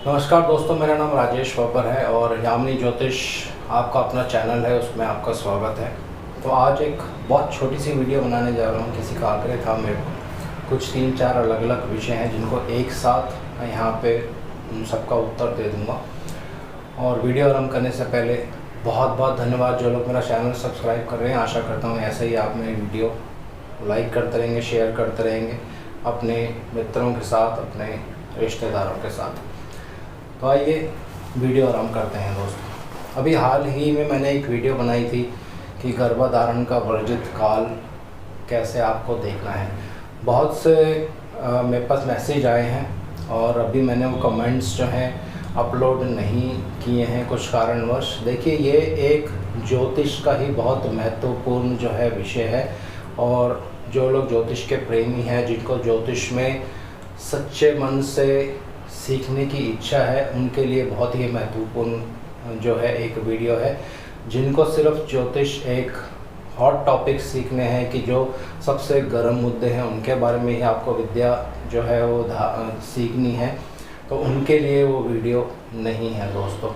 नमस्कार दोस्तों, मेरा नाम राजेश बाबर है और यामिनी ज्योतिष आपका अपना चैनल है, उसमें आपका स्वागत है। तो आज एक बहुत छोटी सी वीडियो बनाने जा रहा हूँ। किसी का आग्रह था मेरे को, कुछ 3-4 अलग अलग विषय हैं जिनको एक साथ मैं यहाँ पे सबका उत्तर दे दूँगा। और वीडियो आरंभ करने से पहले बहुत बहुत धन्यवाद जो लोग मेरा चैनल सब्सक्राइब कर रहे हैं। आशा करता हूँ ऐसे ही आप मेरी वीडियो लाइक करते रहेंगे, शेयर करते रहेंगे अपने मित्रों के साथ, अपने रिश्तेदारों के साथ। तो आइए वीडियो आरंभ करते हैं दोस्तों। अभी हाल ही में मैंने एक वीडियो बनाई थी कि गर्भधारण का वर्जित काल कैसे आपको देखना है। बहुत से मेरे पास मैसेज आए हैं और अभी मैंने वो कमेंट्स जो हैं अपलोड नहीं किए हैं कुछ कारणवश। देखिए, ये एक ज्योतिष का ही बहुत महत्वपूर्ण जो है विषय है और जो लोग ज्योतिष के प्रेमी हैं, जिनको ज्योतिष में सच्चे मन से सीखने की इच्छा है, उनके लिए बहुत ही महत्वपूर्ण जो है एक वीडियो है। जिनको सिर्फ ज्योतिष एक हॉट टॉपिक सीखने हैं कि जो सबसे गर्म मुद्दे हैं उनके बारे में ही आपको विद्या जो है वो सीखनी है, तो उनके लिए वो वीडियो नहीं है दोस्तों।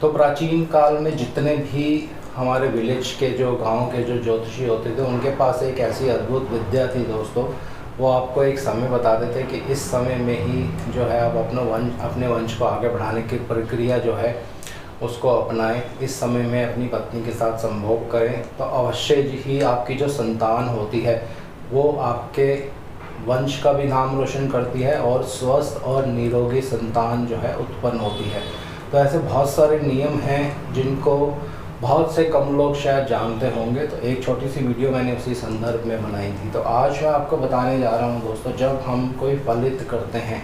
तो प्राचीन काल में जितने भी हमारे विलेज के जो गांव के जो ज्योतिषी होते थे, उनके पास एक ऐसी अद्भुत विद्या थी दोस्तों। वो आपको एक समय बता देते कि इस समय में ही जो है आप अपने वंश को आगे बढ़ाने की प्रक्रिया जो है उसको अपनाएं। इस समय में अपनी पत्नी के साथ संभोग करें तो अवश्य ही आपकी जो संतान होती है वो आपके वंश का भी नाम रोशन करती है और स्वस्थ और निरोगी संतान जो है उत्पन्न होती है। तो ऐसे बहुत सारे नियम हैं जिनको बहुत से कम लोग शायद जानते होंगे। तो एक छोटी सी वीडियो मैंने उसी संदर्भ में बनाई थी। तो आज मैं आपको बताने जा रहा हूं दोस्तों, जब हम कोई फलित करते हैं,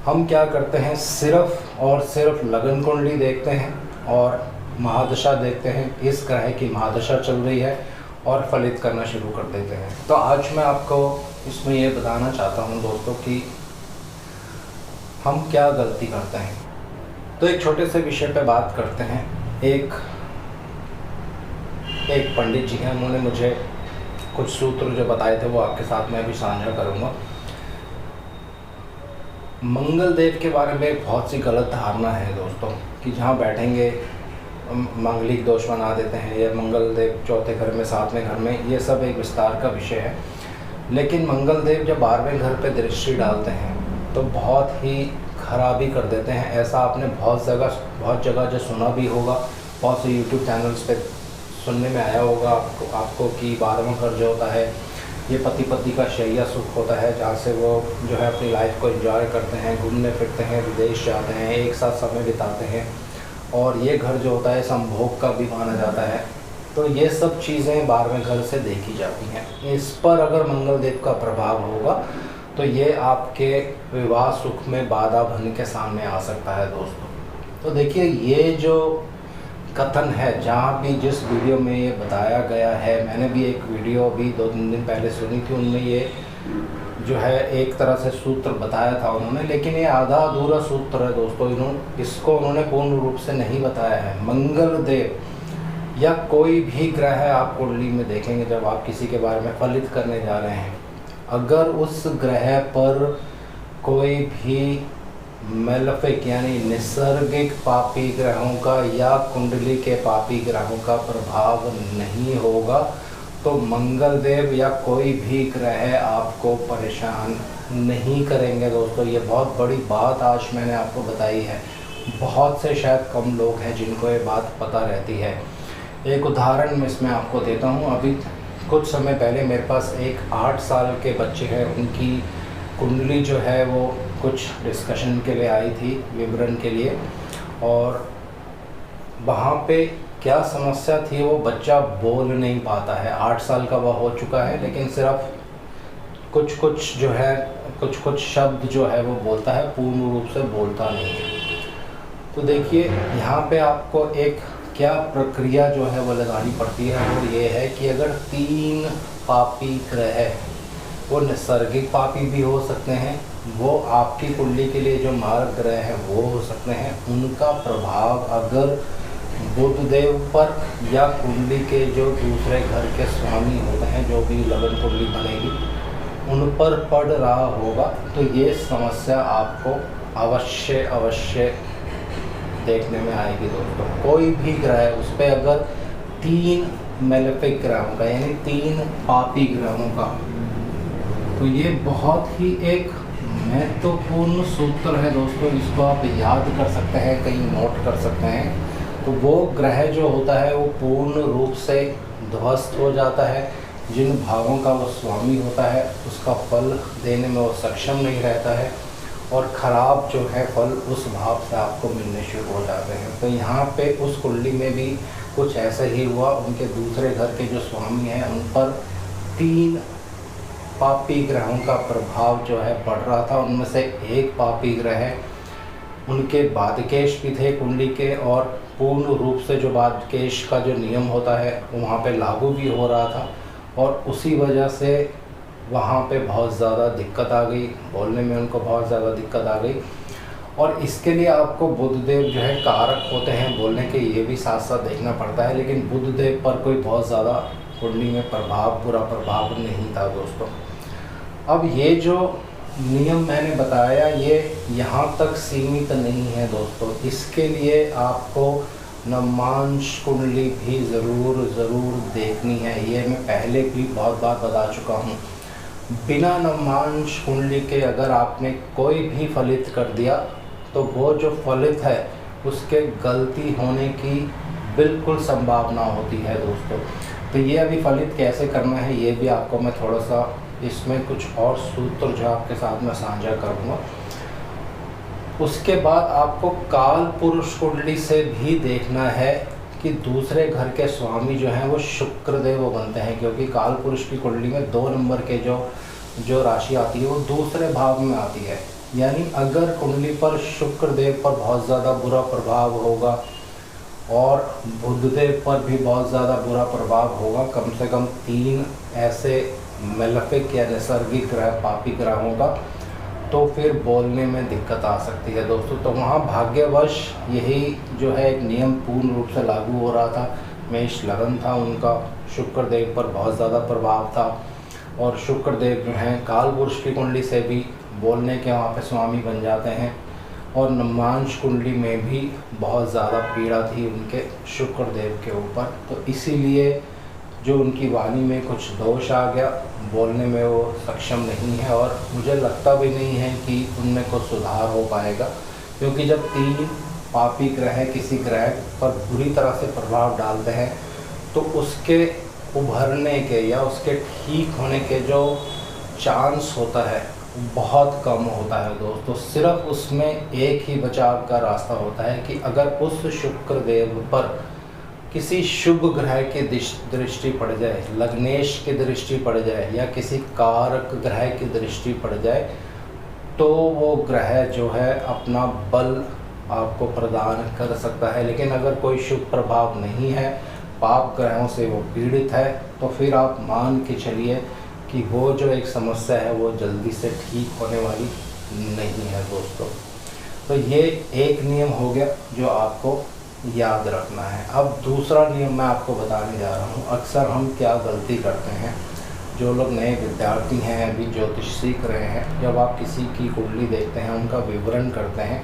हम क्या करते हैं, सिर्फ और सिर्फ लगन कुंडली देखते हैं और महादशा देखते हैं, इस ग्रह की महादशा चल रही है और फलित करना शुरू कर देते हैं। तो आज मैं आपको इसमें ये बताना चाहता हूँ दोस्तों कि हम क्या गलती करते हैं। तो एक छोटे से विषय पे बात करते हैं। एक पंडित जी हैं, उन्होंने मुझे कुछ सूत्र जो बताए थे वो आपके साथ मैं भी साझा करूंगा। मंगल देव के बारे में बहुत सी गलत धारणा है दोस्तों कि जहाँ बैठेंगे मांगलिक दोष बना देते हैं, या मंगल देव चौथे घर में, सातवें घर में, ये सब एक विस्तार का विषय है। लेकिन मंगल देव जब 12वें घर पे दृष्टि डालते हैं तो बहुत ही खराबी कर देते हैं। ऐसा आपने बहुत जगह जो सुना भी होगा, बहुत से यूट्यूब चैनल्स पे सुनने में आया होगा आपको कि 12वां घर जो होता है ये पति पत्नी का शैया सुख होता है, जहाँ से वो जो है अपनी लाइफ को एंजॉय करते हैं, घूमने फिरते हैं, विदेश जाते हैं, एक साथ समय बिताते हैं। और ये घर जो होता है संभोग का भी माना जाता है। तो ये सब चीज़ें 12वें घर से देखी जाती हैं। इस पर अगर मंगल देव का प्रभाव होगा तो ये आपके विवाह सुख में बाधा बन के सामने आ सकता है दोस्तों। तो देखिए, ये जो कथन है, जहाँ भी जिस वीडियो में ये बताया गया है, मैंने भी एक वीडियो अभी 2-3 दिन पहले सुनी थी, उनमें ये जो है एक तरह से सूत्र बताया था उन्होंने, लेकिन ये आधा अधूरा सूत्र है दोस्तों। इसको उन्होंने पूर्ण रूप से नहीं बताया है। मंगल देव या कोई भी ग्रह आप कुंडली में देखेंगे, जब आप किसी के बारे में फलित करने जा रहे हैं, अगर उस ग्रह पर कोई भी मेलेफिक यानी नैसर्गिक पापी ग्रहों का या कुंडली के पापी ग्रहों का प्रभाव नहीं होगा तो मंगल देव या कोई भी ग्रह आपको परेशान नहीं करेंगे दोस्तों। ये बहुत बड़ी बात आज मैंने आपको बताई है। बहुत से शायद कम लोग हैं जिनको ये बात पता रहती है। एक उदाहरण मैं इसमें आपको देता हूँ। अभी कुछ समय पहले मेरे पास एक 8 साल के बच्चे हैं, उनकी कुंडली जो है वो कुछ डिस्कशन के लिए आई थी, विवरण के लिए। और वहाँ पे क्या समस्या थी, वो बच्चा बोल नहीं पाता है। 8 साल का वह हो चुका है, लेकिन सिर्फ कुछ शब्द जो है वो बोलता है, पूर्ण रूप से बोलता नहीं है। तो देखिए, यहाँ पे आपको एक क्या प्रक्रिया जो है वो लगानी पड़ती है, वो ये है कि अगर 3 पापी ग्रह, वो नैसर्गिक पापी भी हो सकते हैं, वो आपकी कुंडली के लिए जो मार्ग ग्रह हैं वो हो सकते हैं, उनका प्रभाव अगर बुध देव पर या कुंडली के जो दूसरे घर के स्वामी होते हैं, जो भी लगन कुंडली बनेगी, उन पर पड़ रहा होगा, तो ये समस्या आपको अवश्य अवश्य देखने में आएगी दोस्तों। कोई भी ग्रह उस पर अगर 3 मेलेफिक ग्रहों का यानी 3 पापी ग्रहों का, तो ये बहुत ही एक महत्वपूर्ण सूत्र है दोस्तों। इसको आप याद कर सकते हैं, कहीं नोट कर सकते हैं। तो वो ग्रह जो होता है वो पूर्ण रूप से ध्वस्त हो जाता है। जिन भावों का वो स्वामी होता है उसका फल देने में वो सक्षम नहीं रहता है, और ख़राब जो है फल उस भाव से आपको मिलने शुरू हो जाते हैं। तो यहाँ पे उस कुंडली में भी कुछ ऐसा ही हुआ। उनके दूसरे घर के जो स्वामी हैं उन पर 3 पापी ग्रहों का प्रभाव जो है पड़ रहा था। उनमें से एक पापी ग्रह उनके बादकेश भी थे कुंडली के, और पूर्ण रूप से जो बादकेश का जो नियम होता है वो वहाँ पे लागू भी हो रहा था, और उसी वजह से वहाँ पे बहुत ज़्यादा दिक्कत आ गई, बोलने में उनको बहुत ज़्यादा दिक्कत आ गई। और इसके लिए आपको बुधदेव जो है कारक होते हैं बोलने के, ये भी साथ साथ देखना पड़ता है। लेकिन बुधदेव पर कोई बहुत ज़्यादा कुंडली में बुरा प्रभाव नहीं था दोस्तों। अब ये जो नियम मैंने बताया ये यहाँ तक सीमित नहीं है दोस्तों। इसके लिए आपको नवमांश कुंडली भी ज़रूर देखनी है। ये मैं पहले भी बहुत बार बता चुका हूँ। बिना नवमांश कुंडली के अगर आपने कोई भी फलित कर दिया तो वो जो फलित है उसके गलती होने की बिल्कुल संभावना होती है दोस्तों। तो ये अभी फलित कैसे करना है ये भी आपको मैं थोड़ा सा इसमें कुछ और सूत्र जो आपके साथ में साझा करूँगा। उसके बाद आपको काल पुरुष कुंडली से भी देखना है कि दूसरे घर के स्वामी जो हैं वो शुक्रदेव बनते हैं, क्योंकि काल पुरुष की कुंडली में 2 नंबर के जो राशि आती है वो दूसरे भाव में आती है। यानी अगर कुंडली पर शुक्रदेव पर बहुत ज़्यादा बुरा प्रभाव होगा और बुधदेव पर भी बहुत ज़्यादा बुरा प्रभाव होगा, कम से कम 3 ऐसे मेलेफिक या नैसर्गिक ग्रह पापी ग्रहों का, तो फिर बोलने में दिक्कत आ सकती है दोस्तों। तो वहाँ भाग्यवश यही जो है एक नियम पूर्ण रूप से लागू हो रहा था। मेष लगन था उनका, शुक्रदेव पर बहुत ज़्यादा प्रभाव था, और शुक्रदेव जो हैं काल पुरुष की कुंडली से भी बोलने के वहाँ पे स्वामी बन जाते हैं, और नवमांश कुंडली में भी बहुत ज़्यादा पीड़ा थी उनके शुक्रदेव के ऊपर। तो इसीलिए जो उनकी वाणी में कुछ दोष आ गया, बोलने में वो सक्षम नहीं है, और मुझे लगता भी नहीं है कि उनमें कुछ सुधार हो पाएगा। क्योंकि जब 3 पापी ग्रह किसी ग्रह पर बुरी तरह से प्रभाव डालते हैं तो उसके उभरने के या उसके ठीक होने के जो चांस होता है बहुत कम होता है दोस्तों। सिर्फ उसमें एक ही बचाव का रास्ता होता है कि अगर उस शुक्रदेव पर किसी शुभ ग्रह की दृष्टि पड़ जाए, लग्नेश की दृष्टि पड़ जाए, या किसी कारक ग्रह की दृष्टि पड़ जाए, तो वो ग्रह जो है अपना बल आपको प्रदान कर सकता है। लेकिन अगर कोई शुभ प्रभाव नहीं है, पाप ग्रहों से वो पीड़ित है, तो फिर आप मान के चलिए कि वो जो एक समस्या है वो जल्दी से ठीक होने वाली नहीं है दोस्तों। तो ये एक नियम हो गया जो आपको याद रखना है। अब दूसरा नियम मैं आपको बताने जा रहा हूँ। अक्सर हम क्या गलती करते हैं, जो लोग नए विद्यार्थी हैं अभी ज्योतिष सीख रहे हैं, जब आप किसी की कुंडली देखते हैं, उनका विवरण करते हैं,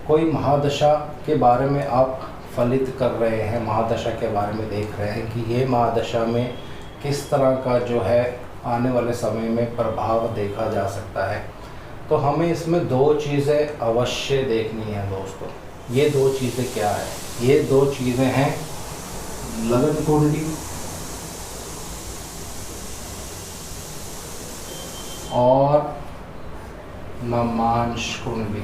कोई महादशा के बारे में आप फलित कर रहे हैं, महादशा के बारे में देख रहे हैं कि ये महादशा में किस तरह का जो है आने वाले समय में प्रभाव देखा जा सकता है, तो हमें इसमें 2 चीज़ें अवश्य देखनी है दोस्तों। ये 2 चीज़ें क्या है? ये 2 चीज़ें हैं लगन कुंडली और नवमांश कुंडली।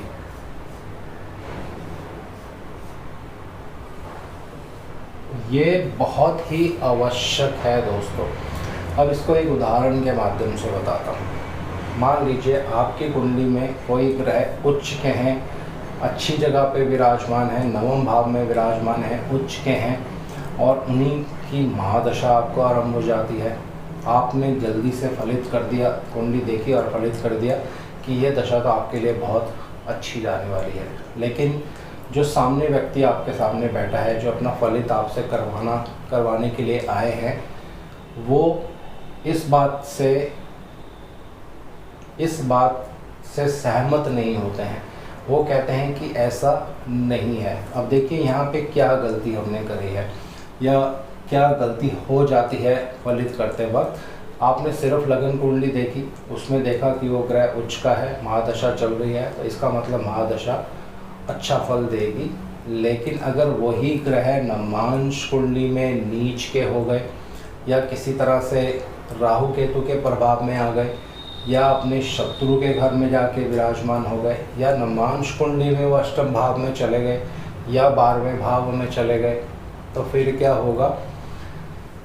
ये बहुत ही आवश्यक है दोस्तों। अब इसको एक उदाहरण के माध्यम से बताता हूँ। मान लीजिए आपकी कुंडली में कोई ग्रह उच्च के हैं, अच्छी जगह पे विराजमान है, नवम भाव में विराजमान है, उच्च के हैं, और उन्हीं की महादशा आपको आरंभ हो जाती है। आपने जल्दी से फलित कर दिया, कुंडली देखी और फलित कर दिया कि ये दशा तो आपके लिए बहुत अच्छी जाने वाली है। लेकिन जो सामने व्यक्ति आपके सामने बैठा है, जो अपना फलित आपसे करवाने के लिए आए हैं, वो इस बात से सहमत नहीं होते हैं। वो कहते हैं कि ऐसा नहीं है। अब देखिए यहाँ पे क्या गलती हमने करी है या क्या गलती हो जाती है फलित करते वक्त। आपने सिर्फ लगन कुंडली देखी, उसमें देखा कि वो ग्रह उच्च का है, महादशा चल रही है, तो इसका मतलब महादशा अच्छा फल देगी। लेकिन अगर वही ग्रह नवमांश कुंडली में नीच के हो गए या किसी तरह से राहु केतु के प्रभाव में आ गए या अपने शत्रु के घर में जाके विराजमान हो गए या नवमांश कुंडली में वो अष्टम भाव में चले गए या 12वें भाव में चले गए, तो फिर क्या होगा,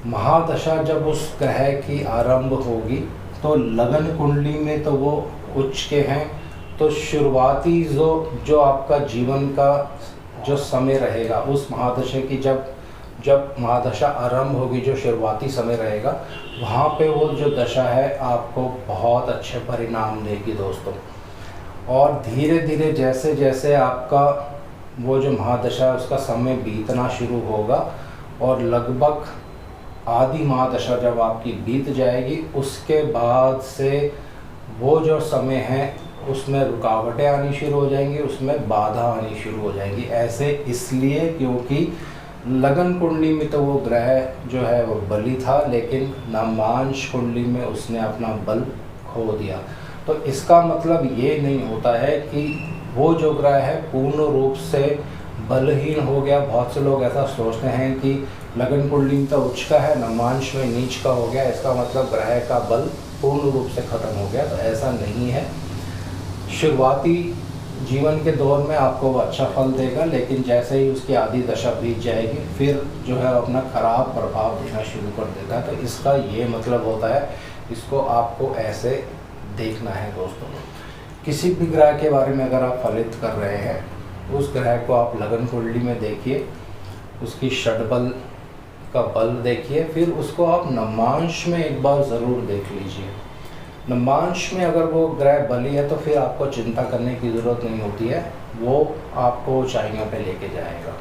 महादशा जब उस ग्रह की आरंभ होगी तो लगन कुंडली में तो वो उच्च के हैं, तो शुरुआती जो आपका जीवन का जो समय रहेगा उस महादशा की जब महादशा आरंभ होगी, जो शुरुआती समय रहेगा, वहाँ पे वो जो दशा है आपको बहुत अच्छे परिणाम देगी दोस्तों। और धीरे धीरे जैसे जैसे आपका वो जो महादशा उसका समय बीतना शुरू होगा और लगभग आधी महादशा जब आपकी बीत जाएगी, उसके बाद से वो जो समय है उसमें रुकावटें आनी शुरू हो जाएंगी, उसमें बाधा आनी शुरू हो जाएंगी। ऐसे इसलिए क्योंकि लगन कुंडली में तो वो ग्रह जो है वो बली था, लेकिन नवमांश कुंडली में उसने अपना बल खो दिया। तो इसका मतलब ये नहीं होता है कि वो जो ग्रह है पूर्ण रूप से बलहीन हो गया। बहुत से लोग ऐसा सोचते हैं कि लगन कुंडली में तो उच्च का है, नवमांश में नीच का हो गया, इसका मतलब ग्रह का बल पूर्ण रूप से खत्म हो गया। तो ऐसा नहीं है। शुरुआती जीवन के दौर में आपको वो अच्छा फल देगा, लेकिन जैसे ही उसकी आधी दशा बीत जाएगी फिर जो है अपना खराब प्रभाव देना शुरू कर देता है। तो इसका ये मतलब होता है, इसको आपको ऐसे देखना है दोस्तों। किसी भी ग्रह के बारे में अगर आप फलित कर रहे हैं, उस ग्रह को आप लगन कुंडली में देखिए, उसकी षडबल का बल देखिए, फिर उसको आप नवमांश में एक बार ज़रूर देख लीजिए। नवमांश में अगर वो ग्रह बली है तो फिर आपको चिंता करने की ज़रूरत नहीं होती है, वो आपको ऊंचाइयों पे लेके जाएगा।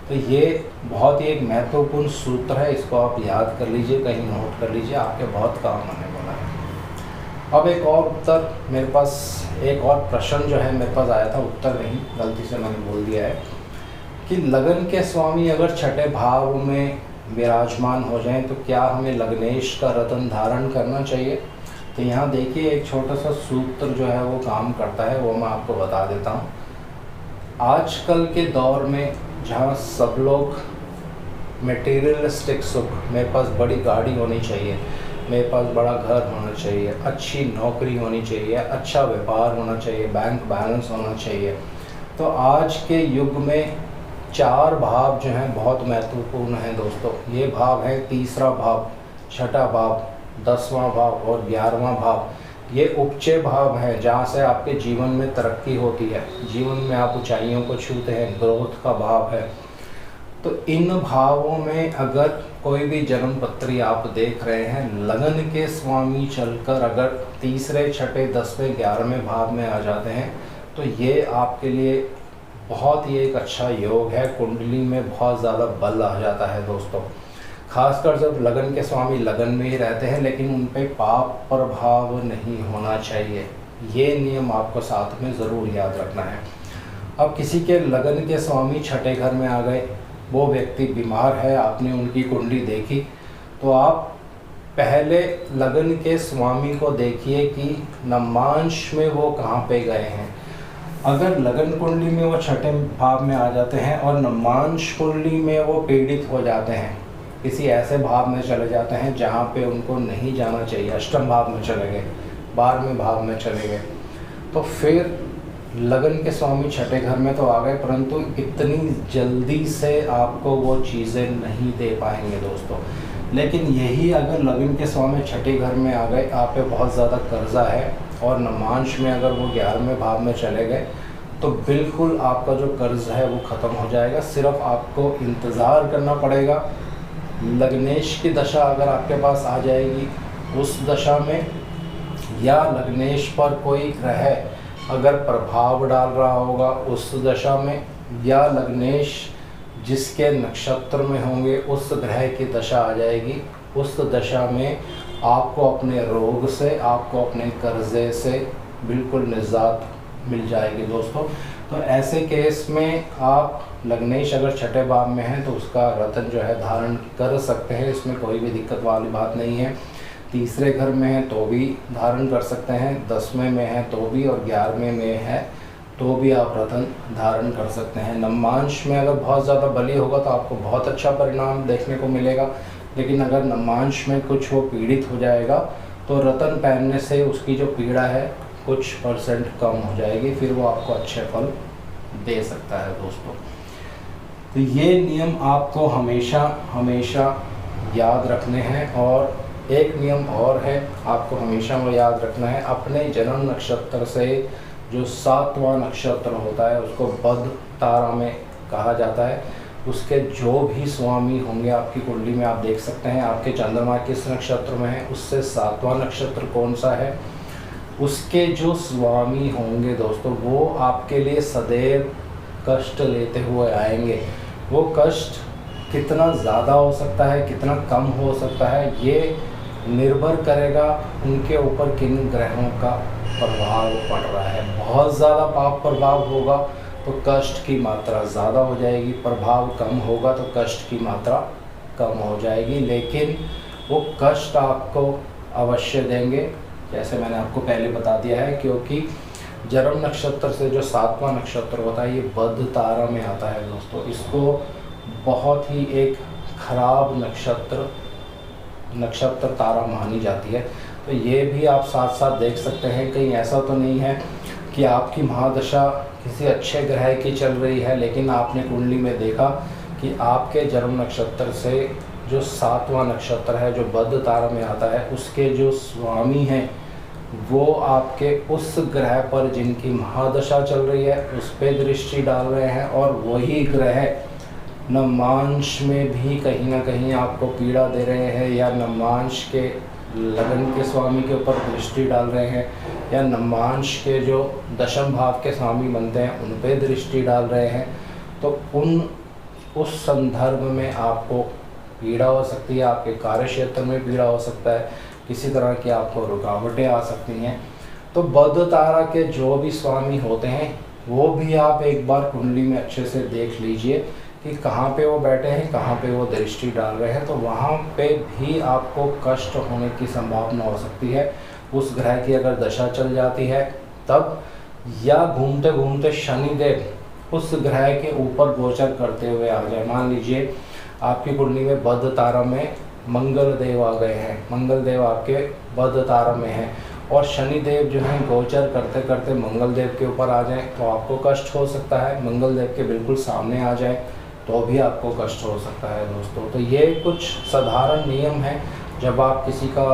तो ये बहुत ही एक महत्वपूर्ण सूत्र है, इसको आप याद कर लीजिए, कहीं नोट कर लीजिए, आपके बहुत काम आने वाला है। अब एक और उत्तर मेरे पास, एक और प्रश्न जो है मेरे पास आया था, उत्तर नहीं गलती से मैंने बोल दिया है, कि लगन के स्वामी अगर छठे भाव में विराजमान हो जाएं तो क्या हमें लग्नेश का रत्न धारण करना चाहिए। तो यहाँ देखिए एक छोटा सा सूत्र जो है वो काम करता है, वो मैं आपको बता देता हूँ। आजकल के दौर में जहाँ सब लोग मटेरियलिस्टिक सुख, मेरे पास बड़ी गाड़ी होनी चाहिए, मेरे पास बड़ा घर होना चाहिए, अच्छी नौकरी होनी चाहिए, अच्छा व्यापार होना चाहिए, बैंक बैलेंस होना चाहिए, तो आज के युग में 4 भाव जो हैं बहुत महत्वपूर्ण हैं दोस्तों। ये भाव है तीसरा भाव, छठा भाव, 10वां भाव और 11वां भाव। ये उपचय भाव हैं जहाँ से आपके जीवन में तरक्की होती है, जीवन में आप ऊंचाइयों को छूते हैं, ग्रोथ का भाव है। तो इन भावों में अगर कोई भी जन्म पत्री आप देख रहे हैं, लगन के स्वामी चलकर अगर तीसरे, छठे, 10वें, 11वें भाव में आ जाते हैं, तो ये आपके लिए बहुत ही एक अच्छा योग है। कुंडली में बहुत ज़्यादा बल आ जाता है दोस्तों, खासकर जब लगन के स्वामी लगन में ही रहते हैं, लेकिन उन पे पाप प्रभाव नहीं होना चाहिए। ये नियम आपको साथ में ज़रूर याद रखना है। अब किसी के लगन के स्वामी छठे घर में आ गए, वो व्यक्ति बीमार है, आपने उनकी कुंडली देखी, तो आप पहले लगन के स्वामी को देखिए कि नवमांश में वो कहाँ पे गए हैं। अगर लगन कुंडली में वो छठे भाव में आ जाते हैं और नवमांश कुंडली में वो पीड़ित हो जाते हैं, किसी ऐसे भाव में चले जाते हैं जहाँ पे उनको नहीं जाना चाहिए, अष्टम भाव में चले गए, 12वें भाव में चले गए, तो फिर लगन के स्वामी छठे घर में तो आ गए, परंतु इतनी जल्दी से आपको वो चीज़ें नहीं दे पाएंगे दोस्तों। लेकिन यही अगर लगन के स्वामी छठे घर में आ गए, आप पे बहुत ज़्यादा कर्जा है और नवमांश में अगर वो 11वें भाव में चले गए, तो बिल्कुल आपका जो कर्ज है वो ख़त्म हो जाएगा। सिर्फ आपको इंतज़ार करना पड़ेगा। लग्नेश की दशा अगर आपके पास आ जाएगी उस दशा में, या लग्नेश पर कोई ग्रह अगर प्रभाव डाल रहा होगा उस दशा में, या लग्नेश जिसके नक्षत्र में होंगे उस ग्रह की दशा आ जाएगी, उस दशा में आपको अपने रोग से, आपको अपने कर्जे से बिल्कुल निजात मिल जाएगी दोस्तों। तो ऐसे केस में आप लग्नेश अगर छठे भाव में हैं तो उसका रतन जो है धारण कर सकते हैं, इसमें कोई भी दिक्कत वाली बात नहीं है। तीसरे घर में है तो भी धारण कर सकते हैं, 10वें में है तो भी, और 11वें में है तो भी आप रतन धारण कर सकते हैं। नवमांश में अगर बहुत ज़्यादा बली होगा तो आपको बहुत अच्छा परिणाम देखने को मिलेगा, लेकिन अगर नवमांश में कुछ वो पीड़ित हो जाएगा तो रतन पहनने से उसकी जो पीड़ा है कुछ परसेंट कम हो जाएगी, फिर वो आपको अच्छे फल दे सकता है दोस्तों। तो ये नियम आपको हमेशा हमेशा याद रखने हैं। और एक नियम और है, आपको हमेशा वो याद रखना है, अपने जन्म नक्षत्र से जो 7वां नक्षत्र होता है उसको बद तारा में कहा जाता है। उसके जो भी स्वामी होंगे आपकी कुंडली में, आप देख सकते हैं आपके चंद्रमा किस नक्षत्र में है, उससे 7वां नक्षत्र कौन सा है, उसके जो स्वामी होंगे दोस्तों वो आपके लिए सदैव कष्ट लेते हुए आएंगे। वो कष्ट कितना ज़्यादा हो सकता है, कितना कम हो सकता है, ये निर्भर करेगा उनके ऊपर किन ग्रहों का प्रभाव पड़ रहा है। बहुत ज़्यादा पाप प्रभाव होगा तो कष्ट की मात्रा ज़्यादा हो जाएगी, प्रभाव कम होगा तो कष्ट की मात्रा कम हो जाएगी, लेकिन वो कष्ट आपको अवश्य देंगे, जैसे मैंने आपको पहले बता दिया है। क्योंकि जन्म नक्षत्र से जो 7वां नक्षत्र होता है ये बद तारा में आता है दोस्तों। इसको बहुत ही एक खराब नक्षत्र तारा मानी जाती है। तो ये भी आप साथ साथ देख सकते हैं, कहीं ऐसा तो नहीं है कि आपकी महादशा किसी अच्छे ग्रह की चल रही है, लेकिन आपने कुंडली में देखा कि आपके जन्म नक्षत्र से जो 7वां नक्षत्र है जो बद तारा में आता है उसके जो स्वामी हैं वो आपके उस ग्रह पर जिनकी महादशा चल रही है उस पर दृष्टि डाल रहे हैं, और वही ग्रह नवमांश में भी कहीं ना कहीं आपको पीड़ा दे रहे हैं, या नवमांश के लगन के स्वामी के ऊपर दृष्टि डाल रहे हैं, या नवमांश के जो दशम भाव के स्वामी बनते हैं उन पे दृष्टि डाल रहे हैं। तो उस संदर्भ में आपको पीड़ा हो सकती है, आपके कार्य क्षेत्र में पीड़ा हो सकता है, किसी तरह की आपको रुकावटें आ सकती हैं। तो बद तारा के जो भी स्वामी होते हैं वो भी आप एक बार कुंडली में अच्छे से देख लीजिए कि कहाँ पे वो बैठे हैं, कहाँ पे वो दृष्टि डाल रहे हैं, तो वहाँ पे भी आपको कष्ट होने की संभावना हो सकती है। उस ग्रह की अगर दशा चल जाती है तब, या घूमते घूमते शनिदेव उस ग्रह के ऊपर गोचर करते हुए आ जाए। मान लीजिए आपकी कुंडली में बद तारा में मंगल देव आ गए हैं, मंगल देव आपके बद तारा में हैं, और शनिदेव जो हैं गोचर करते करते मंगल देव के ऊपर आ जाएं तो आपको कष्ट हो सकता है। मंगल देव के बिल्कुल सामने आ जाए तो भी आपको कष्ट हो सकता है दोस्तों। तो ये कुछ साधारण नियम हैं, जब आप किसी का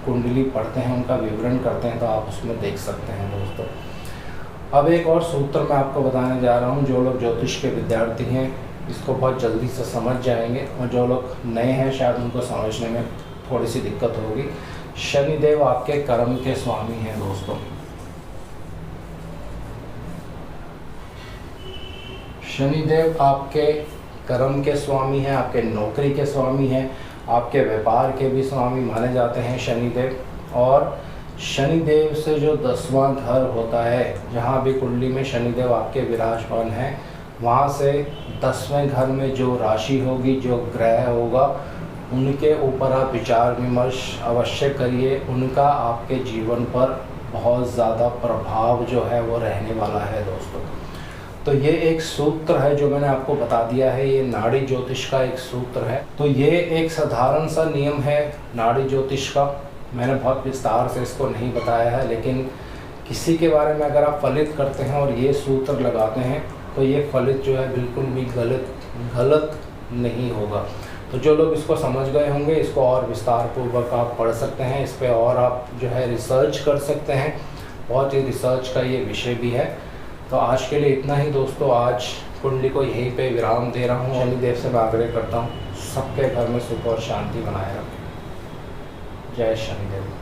कुंडली पढ़ते हैं, उनका विवरण करते हैं तो आप उसमें देख सकते हैं दोस्तों। अब एक और सूत्र मैं आपको बताने जा रहा हूँ, जो लोग ज्योतिष के विद्यार्थी हैं इसको बहुत जल्दी से समझ जाएंगे, और जो लोग नए हैं शायद उनको समझने में थोड़ी सी दिक्कत होगी। शनिदेव आपके कर्म के स्वामी हैं दोस्तों। शनिदेव आपके कर्म के स्वामी हैं, आपके नौकरी के स्वामी हैं, आपके व्यापार के भी स्वामी माने जाते हैं शनिदेव। और शनिदेव से जो 10वां घर होता है, जहाँ भी कुंडली में शनिदेव आपके विराजमान हैं, वहाँ से 10वें घर में जो राशि होगी, जो ग्रह होगा, उनके ऊपर आप विचार विमर्श अवश्य करिए। उनका आपके जीवन पर बहुत ज़्यादा प्रभाव जो है वो रहने वाला है दोस्तों। तो ये एक सूत्र है जो मैंने आपको बता दिया है, ये नाड़ी ज्योतिष का एक सूत्र है। तो ये एक साधारण सा नियम है नाड़ी ज्योतिष का, मैंने बहुत विस्तार से इसको नहीं बताया है, लेकिन किसी के बारे में अगर आप फलित करते हैं और ये सूत्र लगाते हैं तो ये फलित जो है बिल्कुल भी गलत नहीं होगा। तो जो लोग इसको समझ गए होंगे, इसको और विस्तार पूर्वक आप पढ़ सकते हैं, इस पे और आप जो है रिसर्च कर सकते हैं, बहुत ही रिसर्च का ये विषय भी है। तो आज के लिए इतना ही दोस्तों, आज कुंडली को यहीं पे विराम दे रहा हूँ। शनिदेव से मैं आग्रह करता हूँ सबके घर में सुख और शांति बनाए रखें। जय शनिदेव।